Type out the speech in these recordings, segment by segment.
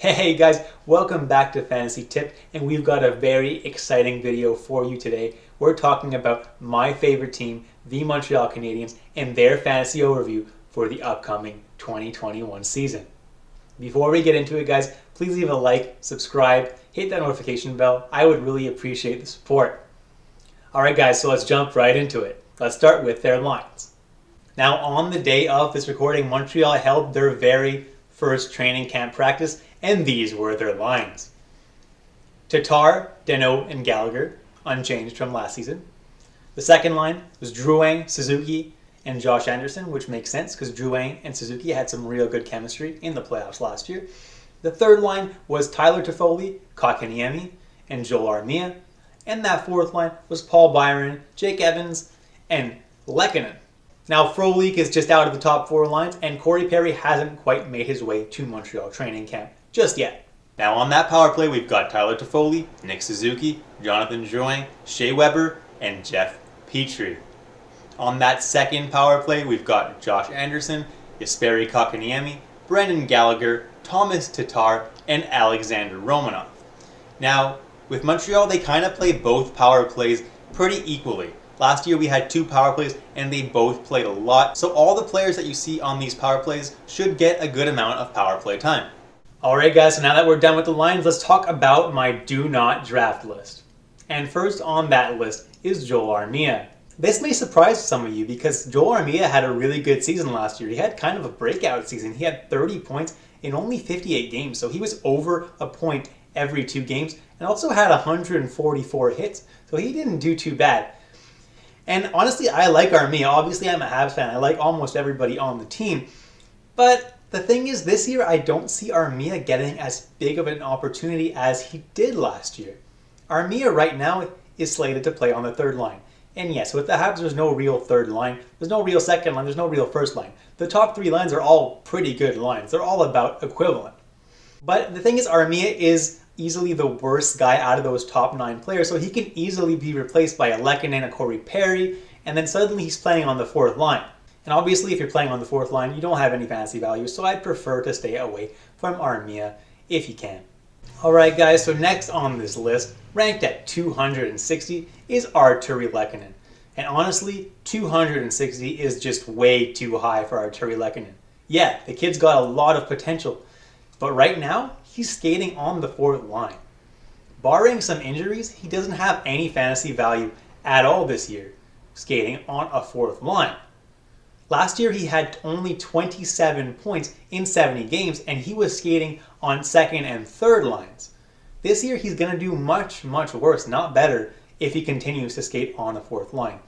Hey guys, welcome back to Fantasy Tip, and we've got a very exciting video for you today. We're talking about my favorite team, the Montreal Canadiens, and their fantasy overview for the upcoming 2021 season. Before we get into it, guys, please leave a like, subscribe, hit that notification bell. I would really appreciate the support. Alright guys, so let's jump right into it. Let's start with their lines. Now, on the day of this recording, Montreal held their very first training camp practice, and these were their lines. Tatar, Danault, and Gallagher, unchanged from last season. The second line was Drouin, Suzuki, and Josh Anderson, which makes sense because Drouin and Suzuki had some real good chemistry in the playoffs last year. The third line was Tyler Toffoli, Kotkaniemi, and Joel Armia. And that fourth line was Paul Byron, Jake Evans, and Lehkonen. Now, Frolik is just out of the top four lines, and Corey Perry hasn't quite made his way to Montreal training camp just yet. Now, on that power play, we've got Tyler Toffoli, Nick Suzuki, Jonathan Drouin, Shea Weber, and Jeff Petrie. On that second power play, we've got Josh Anderson, Jesperi Kotkaniemi, Brendan Gallagher, Thomas Tatar, and Alexander Romanov. Now, with Montreal, they kind of play both power plays pretty equally. Last year we had two power plays and they both played a lot, so all the players that you see on these power plays should get a good amount of power play time. Alright guys, so now that we're done with the lines, let's talk about my do not draft list. And first on that list is Joel Armia. This may surprise some of you because Joel Armia had a really good season last year. He had kind of a breakout season. He had 30 points in only 58 games, so he was over a point every 2 games and also had 144 hits, so he didn't do too bad. And honestly, I like Armia. Obviously, I'm a Habs fan. I like almost everybody on the team. But the thing is, this year, I don't see Armia getting as big of an opportunity as he did last year. Armia right now is slated to play on the third line. And yes, with the Habs, there's no real third line. There's no real second line. There's no real first line. The top 3 lines are all pretty good lines. They're all about equivalent. But the thing is, Armia is easily the worst guy out of those top 9 players, so he can easily be replaced by a Lehkonen, a Corey Perry, and then suddenly he's playing on the 4th line. And obviously, if you're playing on the 4th line, you don't have any fantasy value, so I'd prefer to stay away from Armia if you can. Alright guys, so next on this list, ranked at 260, is Artturi Lehkonen. And honestly, 260 is just way too high for Artturi Lehkonen. Yeah, the kid's got a lot of potential, but right now, he's skating on the 4th line. Barring some injuries, he doesn't have any fantasy value at all this year, skating on a 4th line. Last year, he had only 27 points in 70 games, and he was skating on 2nd and 3rd lines. This year, he's going to do much, much worse, not better, if he continues to skate on the 4th line.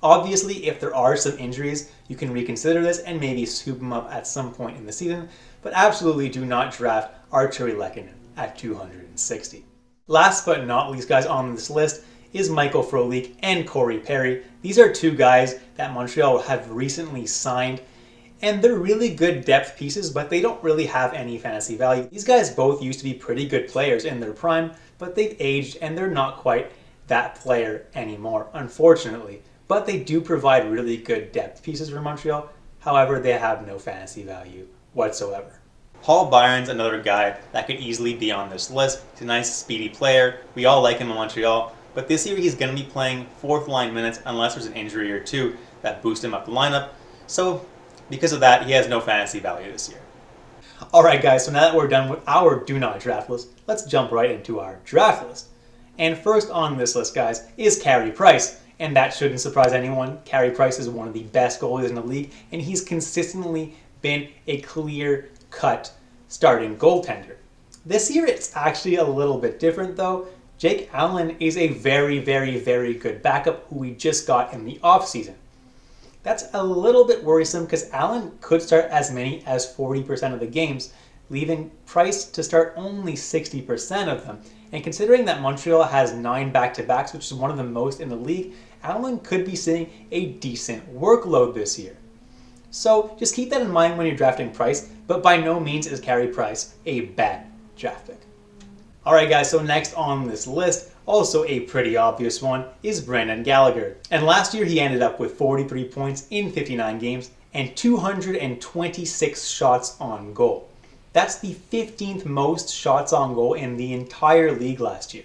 Obviously, if there are some injuries, you can reconsider this and maybe scoop him up at some point in the season, but absolutely do not draft Artturi Lehkonen at 260. Last but not least, guys, on this list is Michael Frolik and Corey Perry. These are 2 guys that Montreal have recently signed, and they're really good depth pieces, but they don't really have any fantasy value. These guys both used to be pretty good players in their prime, but they've aged and they're not quite that player anymore, unfortunately. But they do provide really good depth pieces for Montreal. However, they have no fantasy value whatsoever. Paul Byron's another guy that could easily be on this list. He's a nice, speedy player. We all like him in Montreal. But this year he's going to be playing 4th line minutes unless there's an injury or 2 that boost him up the lineup. So because of that, he has no fantasy value this year. Alright guys, so now that we're done with our do not draft list, let's jump right into our draft list. And first on this list, guys, is Carey Price. And that shouldn't surprise anyone. Carey Price is one of the best goalies in the league, and he's consistently been a clear-cut starting goaltender. This year, it's actually a little bit different, though. Jake Allen is a very, very, very good backup who we just got in the offseason. That's a little bit worrisome because Allen could start as many as 40% of the games, leaving Price to start only 60% of them. And considering that Montreal has 9 back-to-backs, which is one of the most in the league, Allen could be seeing a decent workload this year. So just keep that in mind when you're drafting Price, but by no means is Carey Price a bad draft pick. Alright guys, so next on this list, also a pretty obvious one, is Brendan Gallagher. And last year he ended up with 43 points in 59 games and 226 shots on goal. That's the 15th most shots on goal in the entire league last year.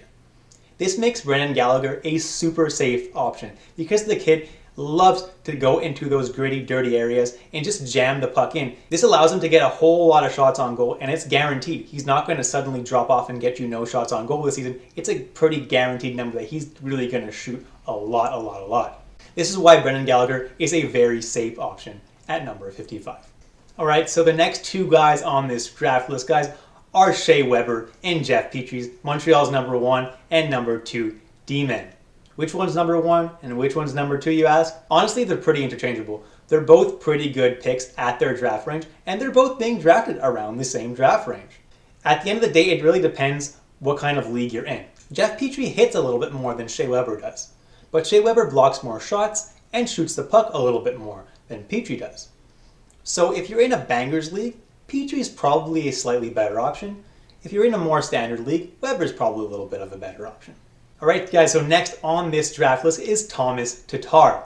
This makes Brendan Gallagher a super safe option because the kid loves to go into those gritty, dirty areas and just jam the puck in. This allows him to get a whole lot of shots on goal, and it's guaranteed. He's not going to suddenly drop off and get you no shots on goal this season. It's a pretty guaranteed number that he's really going to shoot a lot. This is why Brendan Gallagher is a very safe option at number 55. All right, so the next two guys on this draft list, guys, are Shea Weber and Jeff Petry's Montreal's number 1 and number 2 D-men. Which one's number 1 and which one's number 2, you ask? Honestly, they're pretty interchangeable. They're both pretty good picks at their draft range, and they're both being drafted around the same draft range. At the end of the day, it really depends what kind of league you're in. Jeff Petry hits a little bit more than Shea Weber does, but Shea Weber blocks more shots and shoots the puck a little bit more than Petry does. So if you're in a bangers league, Petry is probably a slightly better option. If you're in a more standard league, Weber's probably a little bit of a better option. All right, guys, so next on this draft list is Thomas Tatar.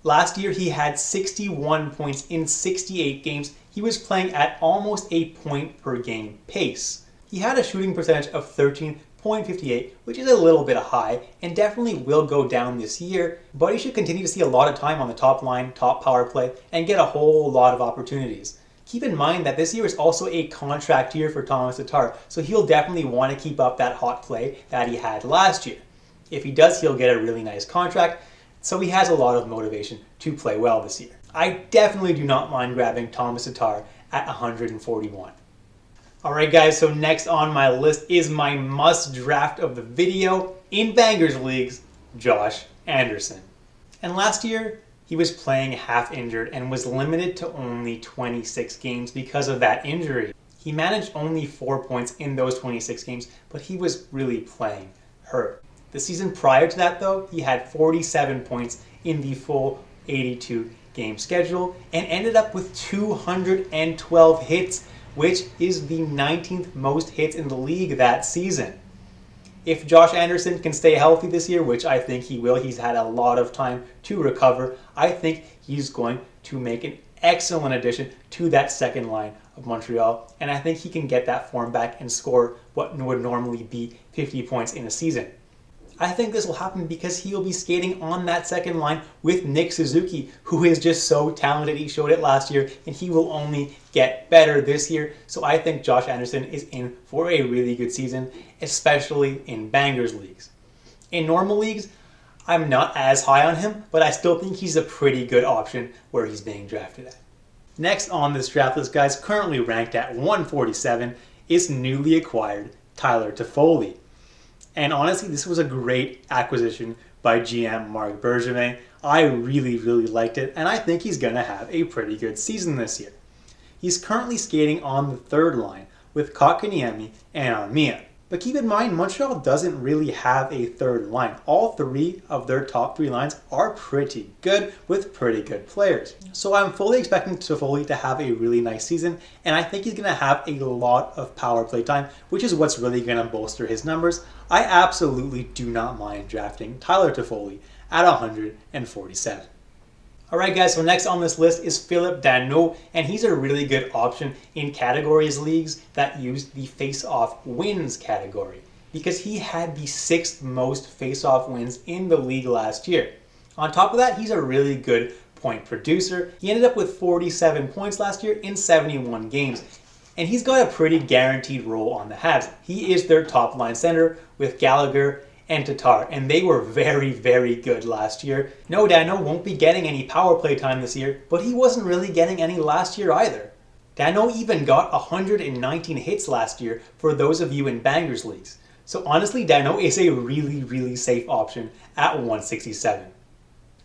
Last year, he had 61 points in 68 games. He was playing at almost a point per game pace. He had a shooting percentage of 13.58, which is a little bit high and definitely will go down this year, but he should continue to see a lot of time on the top line, top power play, and get a whole lot of opportunities. Keep in mind that this year is also a contract year for Thomas Tatar, so he'll definitely want to keep up that hot play that he had last year. If he does, he'll get a really nice contract, so he has a lot of motivation to play well this year. I definitely do not mind grabbing Thomas Tatar at 141. Alright guys, so next on my list is my must draft of the video in Bangers Leagues, Josh Anderson. And last year, he was playing half injured and was limited to only 26 games because of that injury. He managed only 4 points in those 26 games, but he was really playing hurt. The season prior to that though, he had 47 points in the full 82 game schedule and ended up with 212 hits, which is the 19th most hits in the league that season. If Josh Anderson can stay healthy this year, which I think he will, he's had a lot of time to recover, I think he's going to make an excellent addition to that second line of Montreal, and I think he can get that form back and score what would normally be 50 points in a season. I think this will happen because he will be skating on that second line with Nick Suzuki, who is just so talented. He showed it last year, and he will only get better this year. So I think Josh Anderson is in for a really good season, especially in Bangers Leagues. In normal leagues, I'm not as high on him, but I still think he's a pretty good option where he's being drafted at. Next on this draft list, guys, currently ranked at 147, is newly acquired Tyler Toffoli. And honestly, this was a great acquisition by GM Marc Bergevin. I really liked it, and I think he's going to have a pretty good season this year. He's currently skating on the third line with Kotkaniemi and Armia. But keep in mind, Montreal doesn't really have a third line. All three of their top three lines are pretty good with pretty good players. So I'm fully expecting Toffoli to have a really nice season, and I think he's going to have a lot of power play time, which is what's really going to bolster his numbers. I absolutely do not mind drafting Tyler Toffoli at 147. Alright guys, so next on this list is Phillip Danault, and he's a really good option in categories leagues that use the face-off wins category, because he had the 6th most face-off wins in the league last year. On top of that, he's a really good point producer. He ended up with 47 points last year in 71 games, and he's got a pretty guaranteed role on the Habs. He is their top line center with Gallagher and Tatar, and they were very good last year. No, Danault won't be getting any power play time this year, but he wasn't really getting any last year either. Danault even got 119 hits last year for those of you in Bangers Leagues. So honestly, Danault is a really safe option at 167.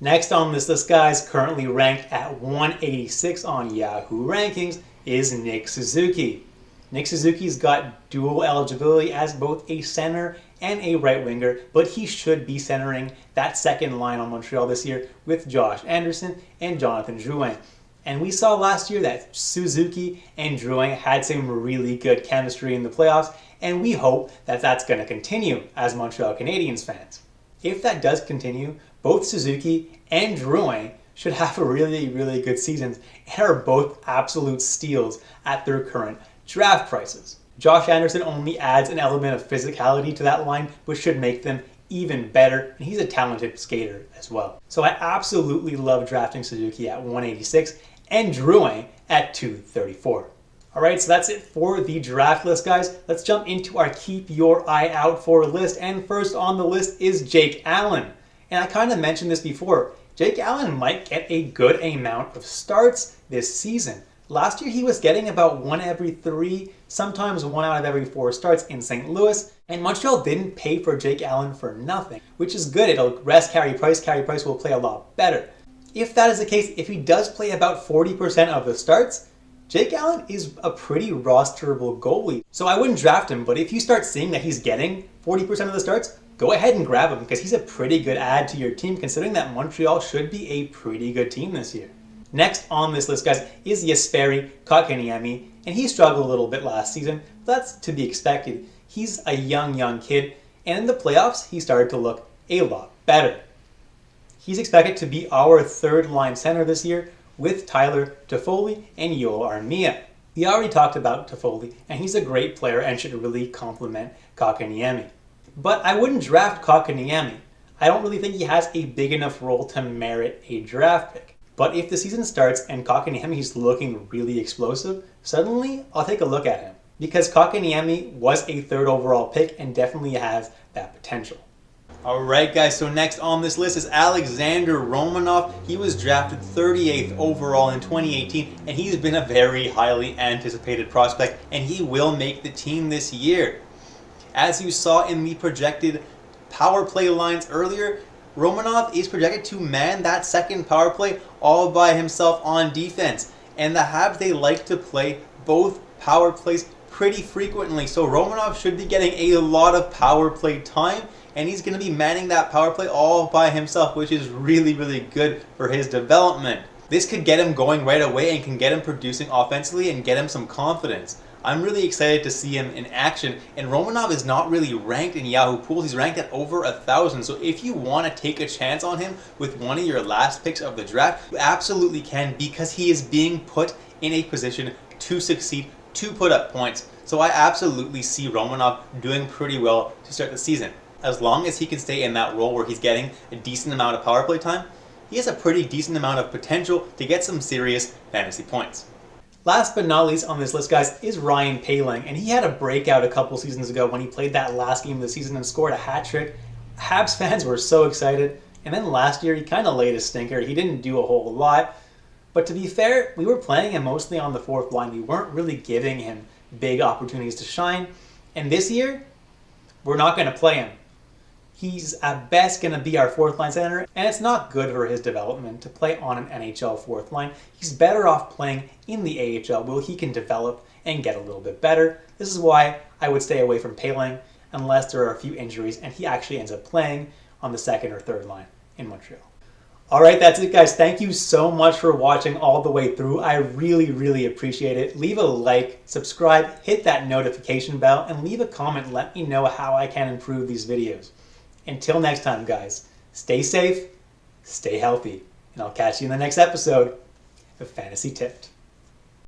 Next on this list, guys, currently ranked at 186 on Yahoo Rankings, is Nick Suzuki. Nick Suzuki's got dual eligibility as both a center and a right winger, but he should be centering that second line on Montreal this year with Josh Anderson and Jonathan Drouin. And we saw last year that Suzuki and Drouin had some really good chemistry in the playoffs, and we hope that that's going to continue as Montreal Canadiens fans. If that does continue, both Suzuki and Drouin should have a really good seasons and are both absolute steals at their current Draft prices. Josh Anderson only adds an element of physicality to that line, which should make them even better, and he's a talented skater as well. So I absolutely love drafting Suzuki at 186 and Drouin at 234. Alright, so that's it for the draft list, guys. Let's jump into our keep your eye out for list, and first on the list is Jake Allen. And I kind of mentioned this before. Jake Allen might get a good amount of starts this season. Last year he was getting about 1 every 3, sometimes 1 out of every 4 starts in St. Louis, and Montreal didn't pay for Jake Allen for nothing, which is good. It'll rest Carey Price. Carey Price will play a lot better. If that is the case, if he does play about 40% of the starts, Jake Allen is a pretty rosterable goalie. So I wouldn't draft him, but if you start seeing that he's getting 40% of the starts, go ahead and grab him because he's a pretty good add to your team considering that Montreal should be a pretty good team this year. Next on this list, guys, is Jesperi Kotkaniemi, and he struggled a little bit last season. That's to be expected. He's a young kid, and in the playoffs, he started to look a lot better. He's expected to be our third-line center this year with Tyler Toffoli and Yoel Armia. We already talked about Toffoli, and he's a great player and should really complement Kotkaniemi. But I wouldn't draft Kotkaniemi. I don't really think he has a big enough role to merit a draft pick. But if the season starts and Kotkaniemi's looking really explosive, suddenly I'll take a look at him. Because Kotkaniemi was a 3rd overall pick and definitely has that potential. Alright guys, so next on this list is Alexander Romanov. He was drafted 38th overall in 2018 and he's been a very highly anticipated prospect and he will make the team this year. As you saw in the projected power play lines earlier, Romanov is projected to man that second power play all by himself on defense. And the Habs, they like to play both power plays pretty frequently. So Romanov should be getting a lot of power play time. And he's going to be manning that power play all by himself, which is really good for his development. This could get him going right away and can get him producing offensively and get him some confidence. I'm really excited to see him in action, and Romanov is not really ranked in Yahoo pools. He's ranked at over 1,000, so if you want to take a chance on him with one of your last picks of the draft, you absolutely can because he is being put in a position to succeed, to put up points. So I absolutely see Romanov doing pretty well to start the season. As long as he can stay in that role where he's getting a decent amount of power play time, he has a pretty decent amount of potential to get some serious fantasy points. Last but not least on this list, guys, is Ryan Poehling, and he had a breakout a couple seasons ago when he played that last game of the season and scored a hat trick. Habs fans were so excited, and then last year he kind of laid a stinker. He didn't do a whole lot, but to be fair, we were playing him mostly on the 4th line. We weren't really giving him big opportunities to shine, and this year, we're not going to play him. He's at best going to be our 4th line center, and it's not good for his development to play on an NHL 4th line. He's better off playing in the AHL where he can develop and get a little bit better. This is why I would stay away from Poehling unless there are a few injuries and he actually ends up playing on the 2nd or 3rd line in Montreal. Alright, that's it guys. Thank you so much for watching all the way through. I really appreciate it. Leave a like, subscribe, hit that notification bell, and leave a comment. Let me know how I can improve these videos. Until next time, guys, stay safe, stay healthy, and I'll catch you in the next episode of Fantasy Tipped.